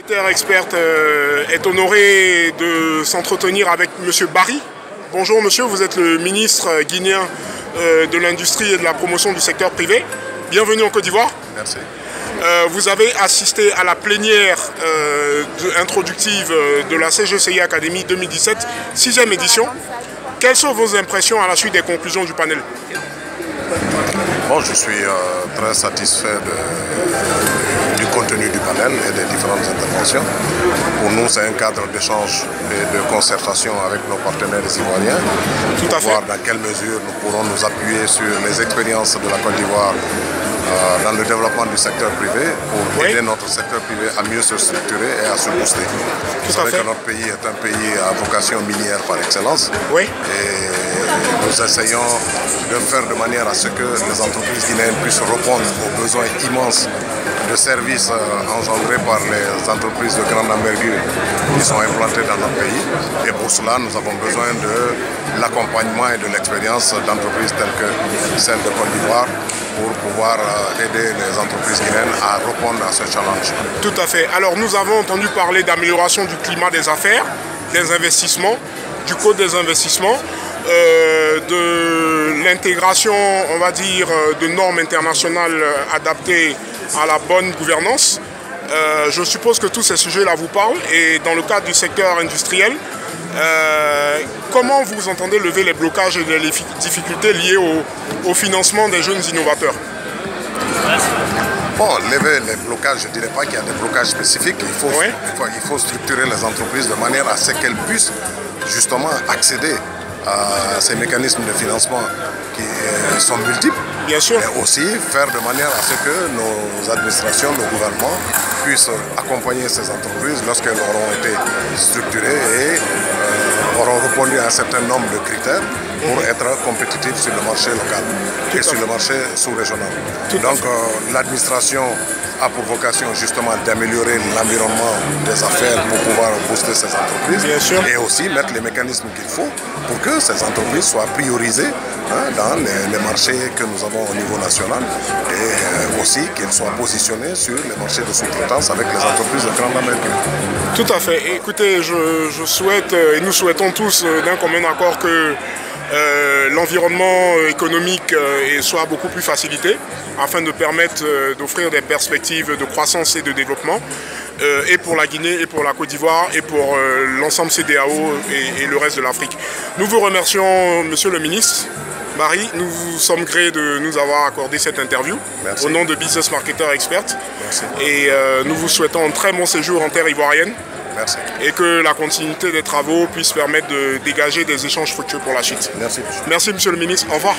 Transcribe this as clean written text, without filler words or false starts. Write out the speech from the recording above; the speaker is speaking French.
Secrétaire experte est honoré de s'entretenir avec M. Barry. Bonjour monsieur, vous êtes le ministre guinéen de l'industrie et de la promotion du secteur privé. Bienvenue en Côte d'Ivoire. Merci. Vous avez assisté à la plénière introductive de la CGCI Academy 2017, 6e édition. Quelles sont vos impressions à la suite des conclusions du panel? Bon, je suis très satisfait du contenu du panel et des différentes interventions. Pour nous, c'est un cadre d'échange et de concertation avec nos partenaires ivoiriens. Tout à fait. Voir dans quelle mesure nous pourrons nous appuyer sur les expériences de la Côte d'Ivoire dans le développement du secteur privé pour aider notre secteur privé à mieux se structurer et à se booster. Vous savez que notre pays est un pays à vocation minière par excellence. Oui. Et nous essayons de faire de manière à ce que les entreprises guinéennes puissent répondre aux besoins immenses de services engendrés par les entreprises de grande envergure qui sont implantées dans notre pays. Et pour cela, nous avons besoin de l'accompagnement et de l'expérience d'entreprises telles que celle de Côte d'Ivoire pour pouvoir aider les entreprises guinéennes à répondre à ce challenge. Tout à fait. Alors nous avons entendu parler d'amélioration du climat des affaires, des investissements, du code des investissements, de l'intégration, on va dire, de normes internationales adaptées à la bonne gouvernance. Je suppose que tous ces sujets-là vous parlent et dans le cadre du secteur industriel, comment vous entendez lever les blocages et les difficultés liées au financement des jeunes innovateurs? Bon, lever les blocages, je ne dirais pas qu'il y a des blocages spécifiques. Il faut structurer les entreprises de manière à ce qu'elles puissent justement accéder à ces mécanismes de financement qui sont multiples. Bien sûr. Et aussi faire de manière à ce que nos administrations, nos gouvernements puissent accompagner ces entreprises lorsqu'elles auront été structurées et auront répondu à un certain nombre de critères pour être compétitifs sur le marché local et sur le marché sous-régional. Donc l'administration a pour vocation justement d'améliorer l'environnement des affaires pour pouvoir booster ces entreprises. Bien sûr. Et aussi mettre les mécanismes qu'il faut pour que ces entreprises soient priorisées dans les marchés que nous avons au niveau national et aussi qu'elles soient positionnées sur les marchés de sous-traitance avec les entreprises de grande envergure. Tout à fait. Écoutez, je souhaite et nous souhaitons tous d'un commun accord que l'environnement économique soit beaucoup plus facilité afin de permettre d'offrir des perspectives de croissance et de développement et pour la Guinée et pour la Côte d'Ivoire et pour l'ensemble CEDEAO et le reste de l'Afrique. Nous vous remercions, Monsieur le ministre Barry, nous sommes grés de nous avoir accordé cette interview. Merci. Au nom de Business Marketer Expert. Merci. Et nous vous souhaitons un très bon séjour en terre ivoirienne. Merci. Et que la continuité des travaux puisse permettre de dégager des échanges fructueux pour la suite. Merci. Merci, Monsieur le ministre. Au revoir.